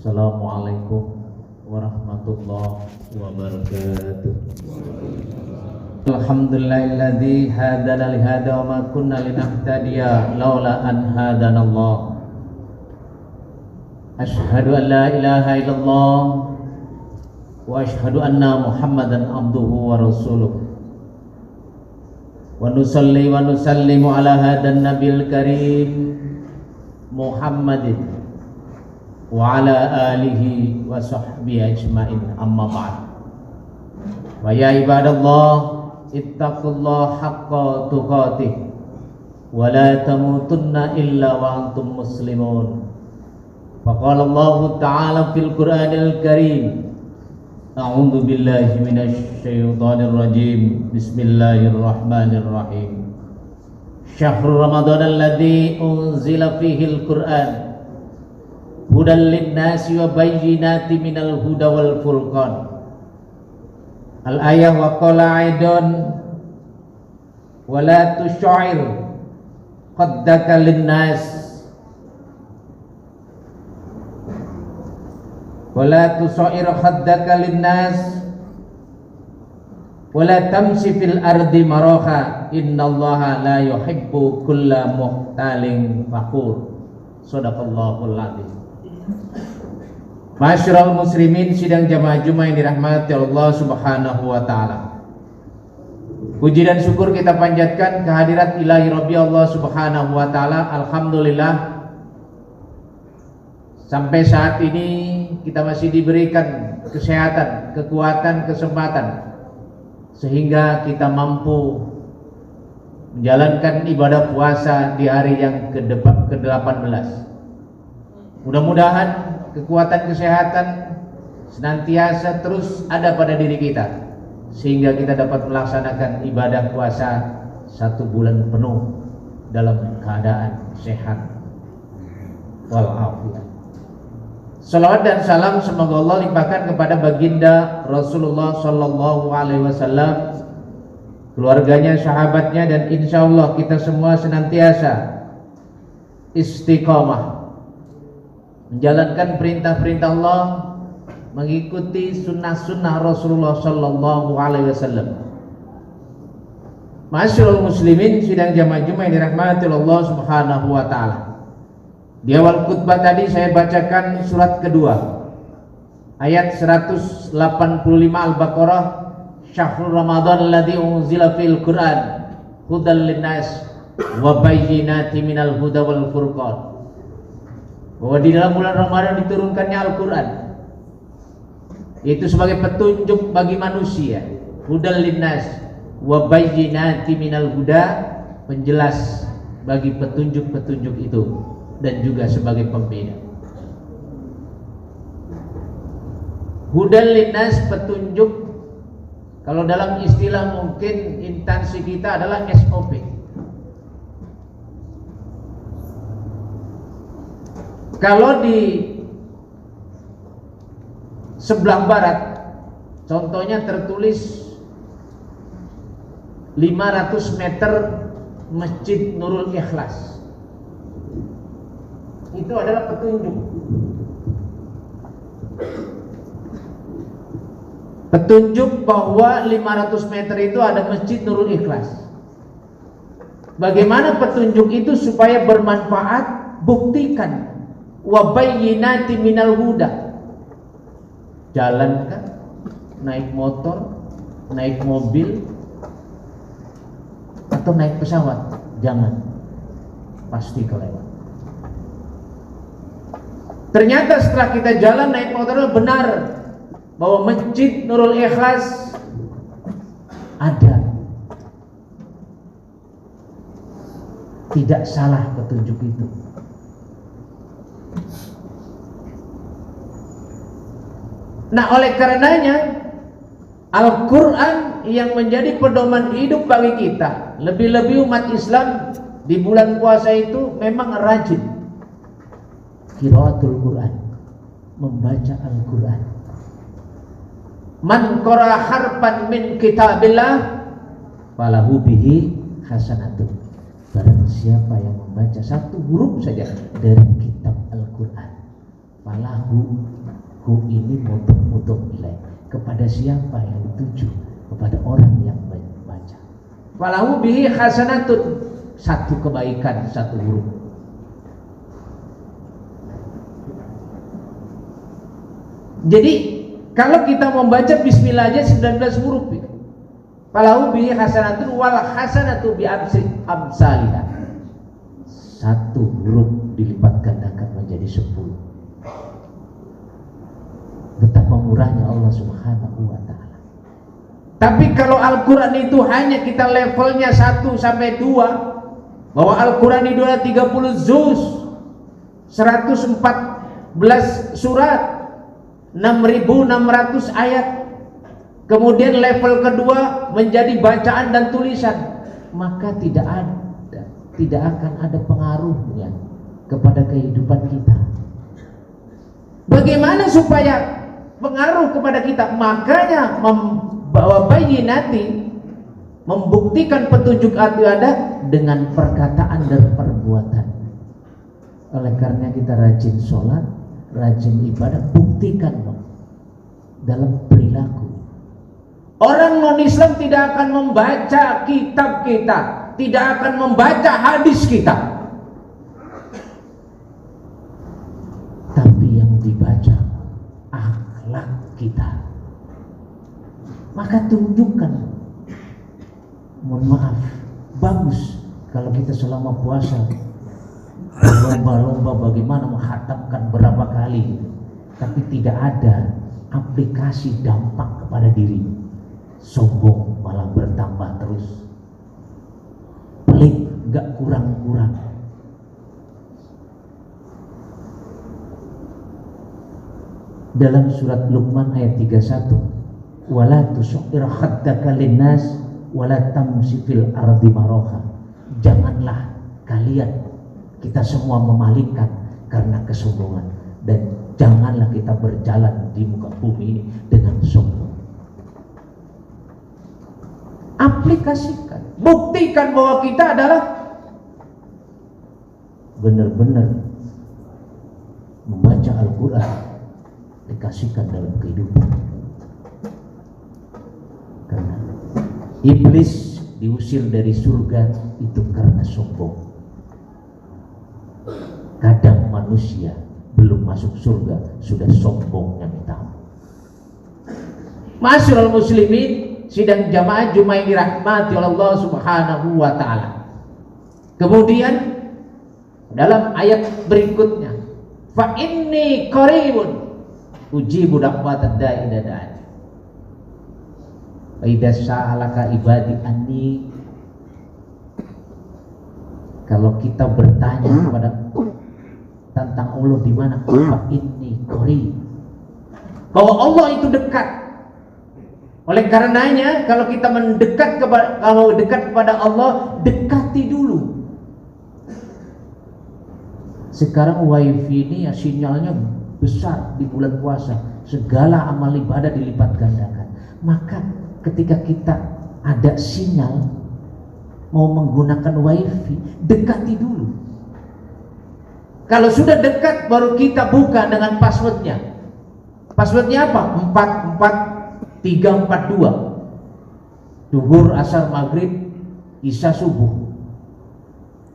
Assalamualaikum warahmatullahi wabarakatuh. Alhamdulillahilladzi hadana li hada wa ma kunna linahtadiya laula an hadanallah. Asyhadu an la ilaha illallah wa asyhadu anna Muhammadan abduhu wa rasuluh. Wa nusalli wa nusallimu ala hadan nabil karim Muhammadin wa ala alihi wa sahbihi ajma'in, amma ba'd. Wa ya ibadallah ittaqullaha haqqa tuqatih wa la tamutunna illa wa antum muslimun. Wa qala Allah ta'ala fil Qur'anil Karim, a'udzu billahi minasy syaithanir rajim. Bismillahirrahmanirrahim. Syahrul Ramadan alladzi unzila fihil Qur'an hudal linnasi wa bayyinati minal huda wal furqan. Al-ayah wa qala aidan wa la tusyair qaddaka linnas wa la tusair khaddaka linnas wa la tamshi fil ardi maraha innallaha la yuhibbu kulla muhtalin fakhur. Shadaqallahul adzim. Masyarul muslimin, sidang jamaah Jumat yang dirahmati Allah Subhanahu wa taala. Puji dan syukur kita panjatkan kehadirat ilahi Rabbi Allah Subhanahu wa taala. Alhamdulillah, sampai saat ini kita masih diberikan kesehatan, kekuatan, kesempatan sehingga kita mampu menjalankan ibadah puasa di hari yang ke-18. Mudah-mudahan kekuatan kesehatan senantiasa terus ada pada diri kita sehingga kita dapat melaksanakan ibadah puasa 1 bulan penuh dalam keadaan sehat walafiat. Salawat dan salam semoga Allah limpahkan kepada baginda Rasulullah sallallahu alaihi wasallam, keluarganya, sahabatnya, dan insya Allah kita semua senantiasa istiqamah menjalankan perintah-perintah Allah, mengikuti sunnah-sunnah Rasulullah sallallahu alaihi wasallam. Masyarul muslimin, sidang jamaah Jumat yang dirahmati Allah Subhanahu wa taala. Di awal khutbah tadi saya bacakan surat kedua, ayat 185 Al-Baqarah, Syahrul Ramadan alladzi unzila fil Qur'an hudal linnas wa bayyinati minal huda wal furqan. Bahwa di dalam bulan Ramadan diturunkannya Al-Quran, itu sebagai petunjuk bagi manusia, hudal linnas wa bayyinati minal huda, penjelas bagi petunjuk-petunjuk itu, dan juga sebagai pembeda. Hudal linnas, petunjuk, kalau dalam istilah mungkin instansi kita adalah SOP. Kalau di sebelah barat contohnya tertulis 500 meter Masjid Nurul Ikhlas, itu adalah petunjuk. Petunjuk bahwa 500 meter itu ada Masjid Nurul Ikhlas. Bagaimana petunjuk itu supaya bermanfaat? Buktikan. Wa bayyinati minal huda. Jalankan, naik motor, naik mobil, atau naik pesawat, jangan, pasti kelewat. Ternyata setelah kita jalan naik motor, benar bahwa Masjid Nurul Ikhlas ada. Tidak salah petunjuk itu. Nah, oleh karenanya Al-Quran yang menjadi pedoman hidup bagi kita, lebih-lebih umat Islam di bulan puasa itu memang rajin qiraatul Quran, membaca Al-Quran. Man qara harfan min kitabillah falahu bihi hasanatun. Barang siapa yang membaca satu huruf saja dari kitab Al-Quran, Falahu hu ini mudhof ilaih, kepada siapa yang dituju? Kepada orang yang baca. Falahu bihi hasanatun, satu kebaikan, satu huruf. Jadi kalau kita membaca bismillah aja 19 huruf itu. Falahu bihi hasanatun wal hasanatu bi amsalihha. Satu huruf dilipat gandakan menjadi 10. Betapa murahnya Allah Subhanahu wa taala. Tapi kalau Al-Qur'an itu hanya kita levelnya 1 sampai 2, bahwa Al-Qur'an itu ada 30 juz, 114 surat, 6.600 ayat. Kemudian level kedua menjadi bacaan dan tulisan, maka tidak akan ada pengaruhnya kepada kehidupan kita. Bagaimana supaya pengaruh kepada kita? Makanya membawa bayyinati, membuktikan petunjuk itu ada dengan perkataan dan perbuatan. Oleh karena kita rajin sholat, rajin ibadah, buktikan dalam perilaku. Orang non-Islam tidak akan membaca kitab kita, tidak akan membaca hadis kita, tapi yang dibaca akhlak kita. Maka tunjukkan. Mohon maaf, bagus kalau kita selama puasa lomba-lomba bagaimana menghatamkan berapa kali, tapi tidak ada aplikasi dampak kepada diri. Sombong malah bertambah terus, pelit gak kurang-kurang. Dalam surat Luqman ayat 31, wala tusaqqir khaddaka linnas wala tamshi fil ardi maraha. Janganlah kalian, kita semua memalingkan karena kesombongan, dan janganlah kita berjalan di muka bumi ini dengan sombong. Aplikasikan, buktikan bahwa kita adalah benar-benar membaca Al-Quran, dikasihkan dalam kehidupan. Karena iblis diusir dari surga itu karena sombong. Kadang manusia belum masuk surga sudah sombongnya minta. Ma'asyiral muslimin, sidang jamaah Jumat yang dirahmati oleh Allah Subhanahu wa taala. Kemudian dalam ayat berikutnya, fa inni qaribun ujibu da'watad da'i idza da'ani. Wa idza sa'alaka ibadi anni, kalau kita bertanya kepada tentang Allah di mana, fa inni qarib, bahwa Allah itu dekat. Oleh karenanya kalau kita dekat kepada Allah, dekati dulu. Sekarang wifi ini ya sinyalnya besar di bulan puasa, segala amal ibadah dilipat gandakan. Maka ketika kita ada sinyal mau menggunakan wifi, dekati dulu. Kalau sudah dekat baru kita buka dengan passwordnya. Passwordnya apa? 44342, Duhur, Asar, Maghrib, Isya, Subuh.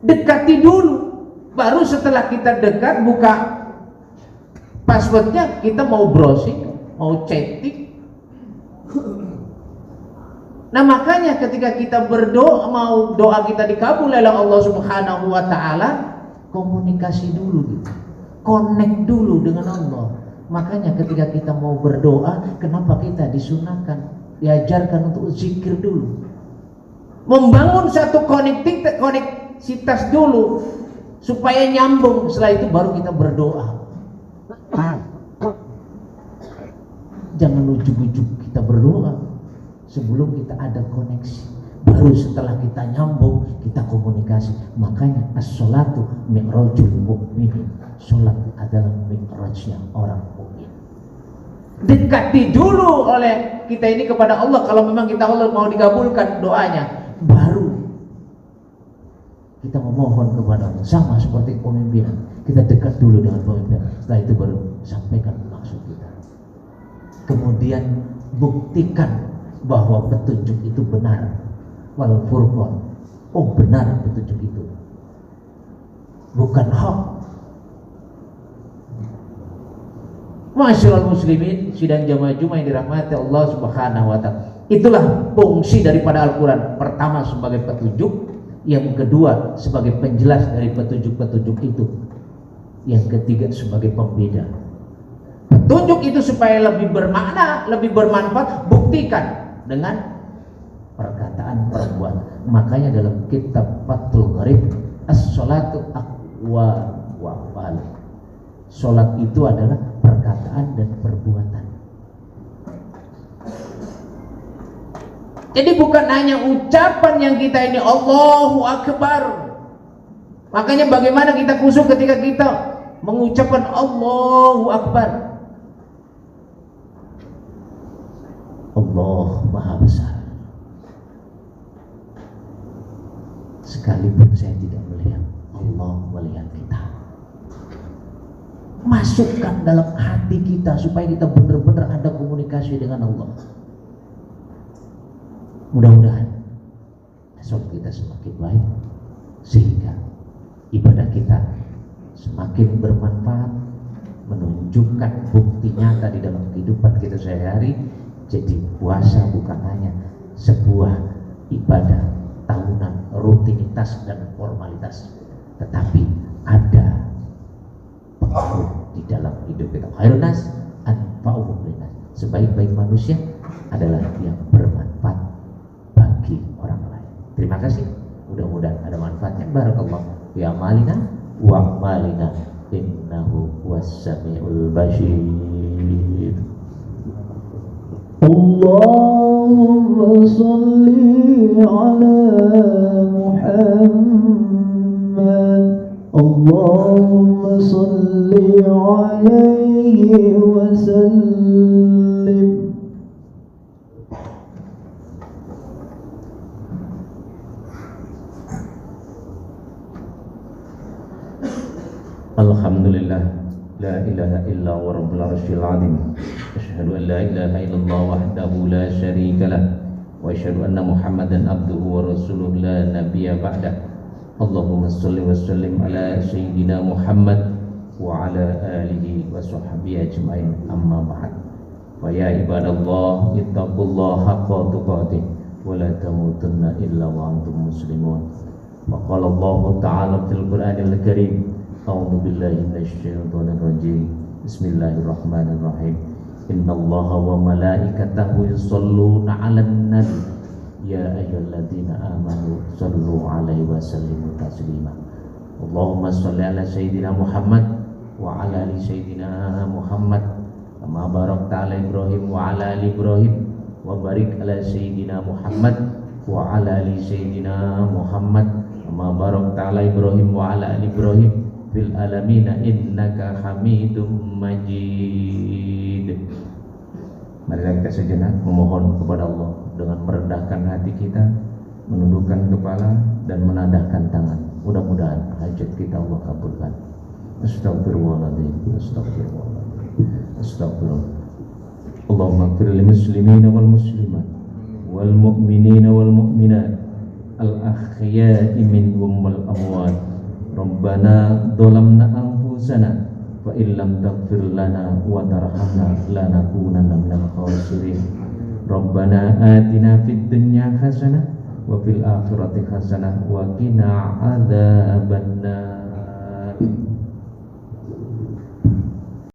Dekati dulu, baru setelah kita dekat buka passwordnya, kita mau browsing, mau chatting. Nah makanya ketika kita berdoa, mau doa kita dikabul oleh Allah Subhanahu wa taala, komunikasi dulu gitu, connect dulu dengan Allah. Makanya ketika kita mau berdoa, kenapa kita disunahkan, diajarkan untuk zikir dulu, membangun satu koneksitas dulu supaya nyambung. Setelah itu baru kita berdoa. Jangan ujuk-ujuk kita berdoa sebelum kita ada koneksi. Baru setelah kita nyambung, kita komunikasi. Makanya as-sholatu mi'rajul mu'minin, sholat adalah mi'rajnya orang mukmin. Dekati dulu oleh kita ini kepada Allah. Kalau memang kita Allah mau dikabulkan doanya, baru kita memohon kepada Allah. Sama seperti pemimpin, kita dekat dulu dengan pemimpin, setelah itu baru sampaikan maksud kita. Kemudian buktikan bahwa petunjuk itu benar. Wal furqan, oh benar petunjuk itu, bukan hak. Masyaallah muslimin, sidang jamaah Jumat yang dirahmati Allah Subhanahu wa taala. Itulah fungsi daripada Al-Qur'an. Pertama sebagai petunjuk, yang kedua sebagai penjelas dari petunjuk-petunjuk itu, yang ketiga sebagai pembeda. Petunjuk itu supaya lebih bermakna, lebih bermanfaat, buktikan dengan perkataan, perbuatan. Makanya dalam kitab Fathul Gharib, as-sholatu aqwa wa afal. Sholat itu adalah perkataan dan perbuatan. Jadi bukan hanya ucapan yang kita ini Allahu Akbar. Makanya bagaimana kita khusyuk ketika kita mengucapkan Allahu Akbar. Allah Maha Besar. Sekalipun saya tidak melihat, Allah melihat kita. Masukkan dalam hati kita supaya kita benar-benar ada komunikasi dengan Allah. Mudah-mudahan sholat kita semakin baik sehingga ibadah kita semakin bermanfaat, menunjukkan bukti nyata di dalam kehidupan kita sehari-hari. Jadi puasa bukan hanya sebuah ibadah tahunan, rutinitas dan formalitas, tetapi ada pengaruh di dalam hidup kita. Khairun nas anfa'uhum linnas. Sebaik-baik manusia adalah yang bermanfaat bagi orang lain. Terima kasih. Mudah-mudahan ada manfaatnya. Barakallahu fi amalina wa amalina innahu was-sami'ul basir. Allahumma salli ala Muhammad. Allahumma salli alaihi wa sallim. Alhamdulillah, la ilaha illa wa rabbul arsyil azim. Asyhadu an la ilaha illallah wahdahu la syarika lah, wa asyhadu anna Muhammadan abduhu wa rasuluh la nabiyya ba'dah. Allahumma shalli wa sallim ala sayyidina Muhammad wa ala alihi wa sahbihi ajma'in. Amma ba'd. Wa ya ibadallah, ittaqullaha haqqa tuqatih wa la tamutunna illa wa antum muslimun. Wa qala Allah ta'ala fil Qur'anil Karim, a'udzu billahi minasyaitonir rajim. Bismillahirrahmanirrahim. Innallaha wa malaikatahu yusholluna 'alan nabi ya ayyuhalladzina amanu shallu 'alaihi wa sallimu taslima. Allahumma shalli ala sayyidina Muhammad wa ala ali sayyidina Muhammad kama barakta ala Ibrahim wa ala ali Ibrahim wa barik ala sayyidina Muhammad wa ala ali sayyidina Muhammad kama barakta ala Ibrahim wa ala ali Ibrahim fil alamina innaka hamidum majid. Mari kita sejenak memohon kepada Allah dengan merendahkan hati kita, menundukkan kepala dan menadahkan tangan. Mudah-mudahan hajat kita Allah kabulkan. Astagfirullahaladzim, astagfirullahaladzim, astagfirullah. Allahumma ighfir lil muslimina wal muslimat wal mu'minina wal mu'minat al ahya'i minhum wal amwat. Rabbana dzalamna anfusana fa illam taghfir lana wa tarhamna lanakunanna minal khasirin. Rabbana atina fid dunya hasanah wa fil akhirati hasanah wa qina adzabannar.